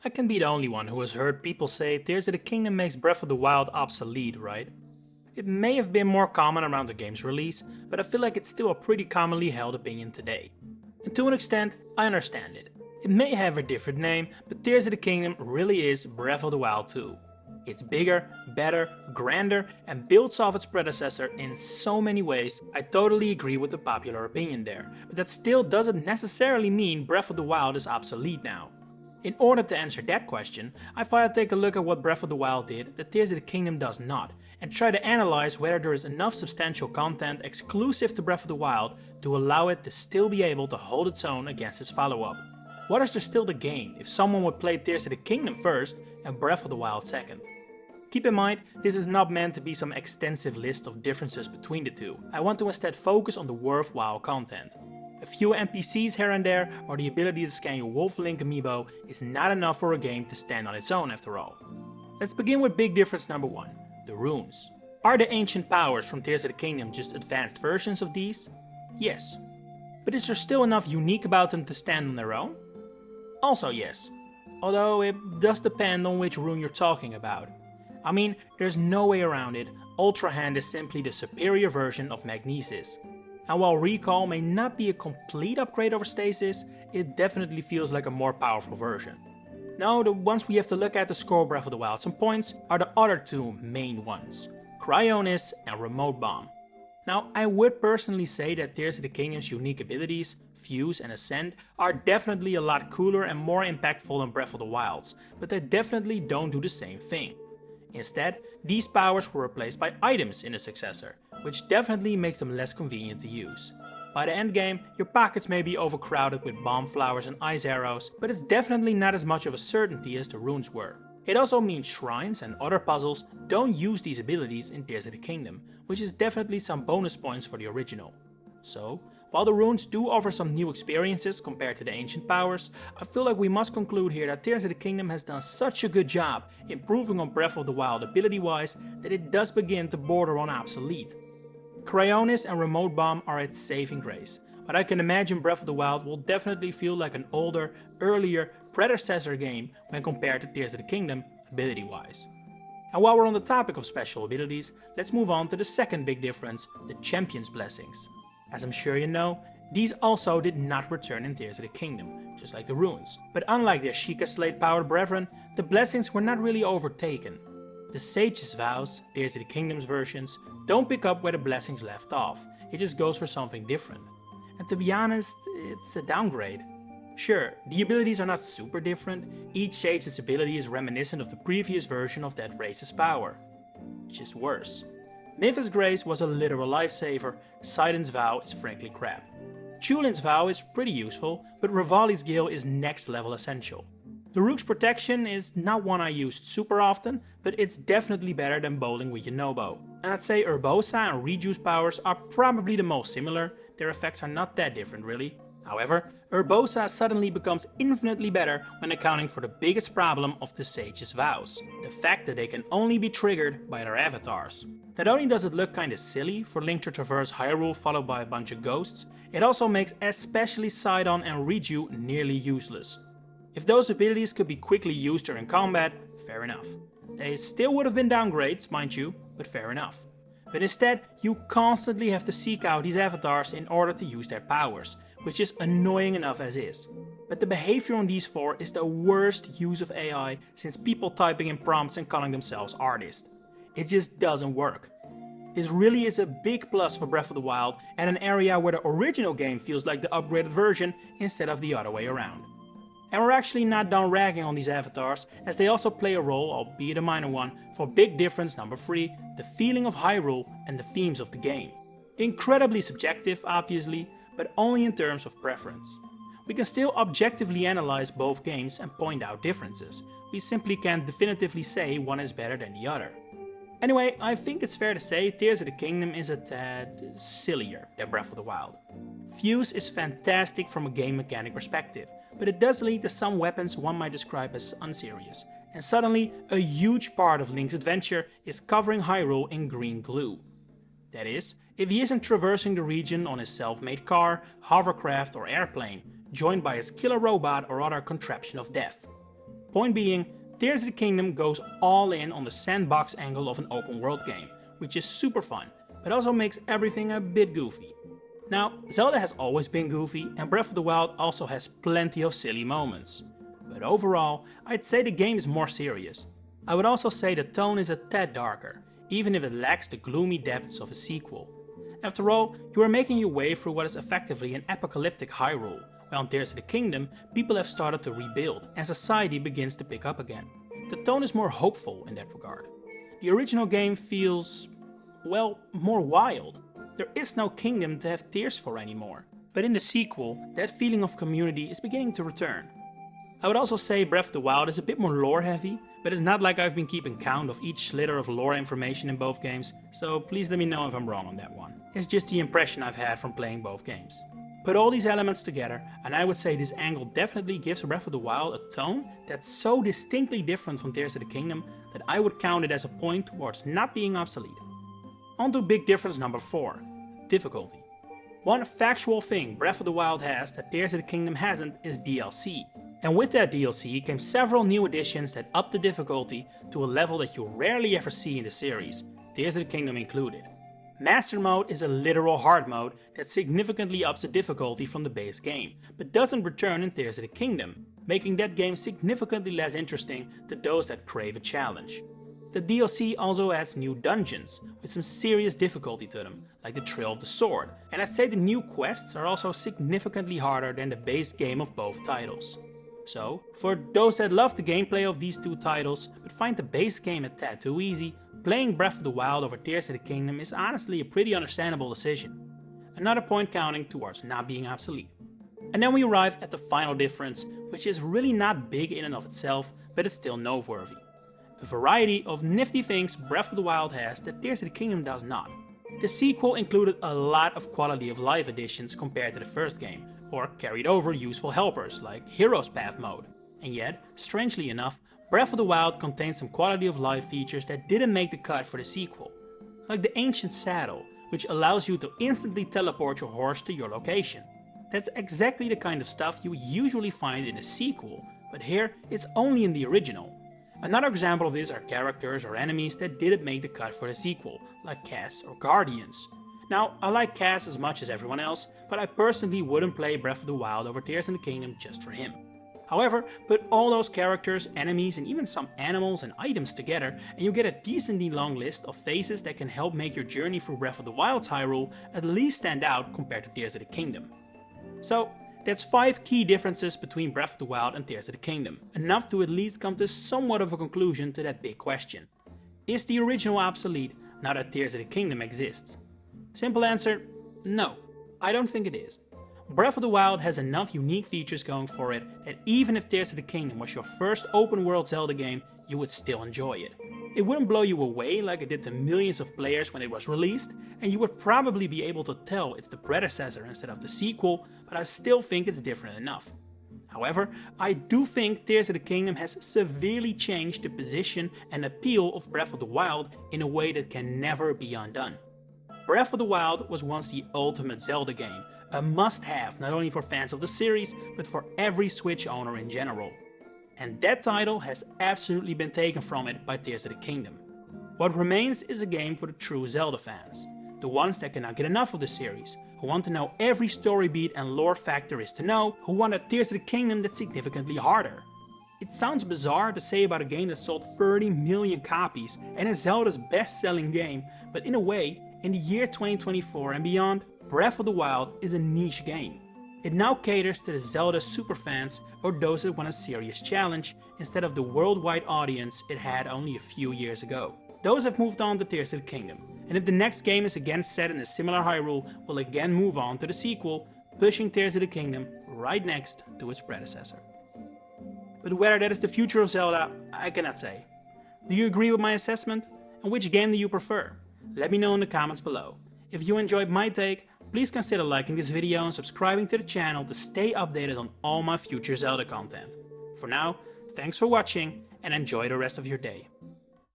I can be the only one who has heard people say Tears of the Kingdom makes Breath of the Wild obsolete, right? It may have been more common around the game's release, but I feel like it's still a pretty commonly held opinion today. And to an extent, I understand it. It may have a different name, but Tears of the Kingdom really is Breath of the Wild 2. It's bigger, better, grander, and builds off its predecessor in so many ways. I totally agree with the popular opinion there, but that still doesn't necessarily mean Breath of the Wild is obsolete now. In order to answer that question, I thought I'd take a look at what Breath of the Wild did that Tears of the Kingdom does not, and try to analyze whether there is enough substantial content exclusive to Breath of the Wild to allow it to still be able to hold its own against its follow-up. What is there still to gain if someone would play Tears of the Kingdom first and Breath of the Wild second? Keep in mind, this is not meant to be some extensive list of differences between the two. I want to instead focus on the worthwhile content. A few NPCs here and there, or the ability to scan your Wolf Link amiibo is not enough for a game to stand on its own after all. Let's begin with big difference number 1, the runes. Are the ancient powers from Tears of the Kingdom just advanced versions of these? Yes. But is there still enough unique about them to stand on their own? Also yes. Although it does depend on which rune you're talking about. I mean, there's no way around it, Ultra Hand is simply the superior version of Magnesis. And while Recall may not be a complete upgrade over Stasis, it definitely feels like a more powerful version. Now, the ones we have to look at to score Breath of the Wild some points are the other two main ones, Cryonis and Remote Bomb. Now, I would personally say that Tears of the Kingdom's unique abilities, Fuse and Ascend, are definitely a lot cooler and more impactful than Breath of the Wild's, but they definitely don't do the same thing. Instead, these powers were replaced by items in the successor, which definitely makes them less convenient to use. By the endgame, your pockets may be overcrowded with bomb flowers and ice arrows, but it's definitely not as much of a certainty as the runes were. It also means shrines and other puzzles don't use these abilities in Tears of the Kingdom, which is definitely some bonus points for the original. So, while the runes do offer some new experiences compared to the ancient powers, I feel like we must conclude here that Tears of the Kingdom has done such a good job improving on Breath of the Wild ability-wise that it does begin to border on obsolete. Cryonis and Remote Bomb are its saving grace, but I can imagine Breath of the Wild will definitely feel like an older, earlier predecessor game when compared to Tears of the Kingdom ability-wise. And while we're on the topic of special abilities, let's move on to the second big difference, the Champion's Blessings. As I'm sure you know, these also did not return in Tears of the Kingdom, just like the runes. But unlike their Sheikah Slate powered brethren, the blessings were not really overtaken. The Sage's Vows, Tears of the Kingdom's versions, don't pick up where the blessings left off, it just goes for something different. And to be honest, it's a downgrade. Sure, the abilities are not super different, each Sage's ability is reminiscent of the previous version of that race's power. Just worse. Nif's Grace was a literal lifesaver, Sidon's Vow is frankly crap. Chulin's Vow is pretty useful, but Revali's Gale is next level essential. The Rook's Protection is not one I used super often, but it's definitely better than bowling with your Nobo. And I'd say Urbosa and Rejuice powers are probably the most similar, their effects are not that different really. However, Urbosa suddenly becomes infinitely better when accounting for the biggest problem of the Sage's Vows, the fact that they can only be triggered by their avatars. Not only does it look kinda silly for Link to traverse Hyrule followed by a bunch of ghosts, it also makes especially Sidon and Reju nearly useless. If those abilities could be quickly used during combat, fair enough. They still would have been downgrades, mind you, but fair enough. But instead, you constantly have to seek out these avatars in order to use their powers, which is annoying enough as is. But the behavior on these four is the worst use of AI since people typing in prompts and calling themselves artists. It just doesn't work. This really is a big plus for Breath of the Wild and an area where the original game feels like the upgraded version instead of the other way around. And we're actually not done ragging on these avatars, as they also play a role, albeit a minor one, for big difference number 3, the feeling of Hyrule and the themes of the game. Incredibly subjective, obviously, but only in terms of preference. We can still objectively analyze both games and point out differences. We simply can't definitively say one is better than the other. Anyway, I think it's fair to say Tears of the Kingdom is a tad sillier than Breath of the Wild. Fuse is fantastic from a game mechanic perspective, but it does lead to some weapons one might describe as unserious, and suddenly a huge part of Link's adventure is covering Hyrule in green glue. That is, if he isn't traversing the region on his self-made car, hovercraft or airplane, joined by his killer robot or other contraption of death. Point being, Tears of the Kingdom goes all in on the sandbox angle of an open world game, which is super fun, but also makes everything a bit goofy. Now, Zelda has always been goofy, and Breath of the Wild also has plenty of silly moments. But overall, I'd say the game is more serious. I would also say the tone is a tad darker, even if it lacks the gloomy depths of a sequel. After all, you are making your way through what is effectively an apocalyptic Hyrule, while in Tears of the Kingdom, people have started to rebuild, and society begins to pick up again. The tone is more hopeful in that regard. The original game feels, well, more wild. There is no kingdom to have tears for anymore. But in the sequel, that feeling of community is beginning to return. I would also say Breath of the Wild is a bit more lore heavy, but it's not like I've been keeping count of each slither of lore information in both games, so please let me know if I'm wrong on that one. It's just the impression I've had from playing both games. Put all these elements together, and I would say this angle definitely gives Breath of the Wild a tone that's so distinctly different from Tears of the Kingdom that I would count it as a point towards not being obsolete. On to big difference number 4, difficulty. One factual thing Breath of the Wild has that Tears of the Kingdom hasn't is DLC. And with that DLC came several new additions that upped the difficulty to a level that you rarely ever see in the series, Tears of the Kingdom included. Master Mode is a literal hard mode that significantly ups the difficulty from the base game, but doesn't return in Tears of the Kingdom, making that game significantly less interesting to those that crave a challenge. The DLC also adds new dungeons, with some serious difficulty to them, like the Trail of the Sword, and I'd say the new quests are also significantly harder than the base game of both titles. So, for those that love the gameplay of these two titles, but find the base game a tad too easy, playing Breath of the Wild over Tears of the Kingdom is honestly a pretty understandable decision. Another point counting towards not being obsolete. And then we arrive at the final difference, which is really not big in and of itself, but it's still noteworthy. A variety of nifty things Breath of the Wild has that Tears of the Kingdom does not. The sequel included a lot of quality of life additions compared to the first game, or carried over useful helpers like Hero's Path mode. And yet, strangely enough, Breath of the Wild contains some quality of life features that didn't make the cut for the sequel. Like the Ancient Saddle, which allows you to instantly teleport your horse to your location. That's exactly the kind of stuff you usually find in a sequel, but here it's only in the original. Another example of this are characters or enemies that didn't make the cut for the sequel, like Cass or Guardians. Now, I like Cass as much as everyone else, but I personally wouldn't play Breath of the Wild over Tears of the Kingdom just for him. However, put all those characters, enemies, and even some animals and items together, and you get a decently long list of faces that can help make your journey through Breath of the Wild's Hyrule at least stand out compared to Tears of the Kingdom. So, that's 5 key differences between Breath of the Wild and Tears of the Kingdom, enough to at least come to somewhat of a conclusion to that big question. Is the original obsolete now that Tears of the Kingdom exists? Simple answer, no, I don't think it is. Breath of the Wild has enough unique features going for it that even if Tears of the Kingdom was your first open world Zelda game, you would still enjoy it. It wouldn't blow you away like it did to millions of players when it was released, and you would probably be able to tell it's the predecessor instead of the sequel, but I still think it's different enough. However, I do think Tears of the Kingdom has severely changed the position and appeal of Breath of the Wild in a way that can never be undone. Breath of the Wild was once the ultimate Zelda game, a must-have not only for fans of the series, but for every Switch owner in general. And that title has absolutely been taken from it by Tears of the Kingdom. What remains is a game for the true Zelda fans, the ones that cannot get enough of the series, who want to know every story beat and lore fact there is to know, who want a Tears of the Kingdom that's significantly harder. It sounds bizarre to say about a game that sold 30 million copies and is Zelda's best-selling game, but in a way, in the year 2024 and beyond, Breath of the Wild is a niche game. It now caters to the Zelda superfans or those that want a serious challenge, instead of the worldwide audience it had only a few years ago. Those have moved on to Tears of the Kingdom, and if the next game is again set in a similar Hyrule, will again move on to the sequel, pushing Tears of the Kingdom right next to its predecessor. But whether that is the future of Zelda, I cannot say. Do you agree with my assessment? And which game do you prefer? Let me know in the comments below. If you enjoyed my take, please consider liking this video and subscribing to the channel to stay updated on all my future Zelda content. For now, thanks for watching and enjoy the rest of your day.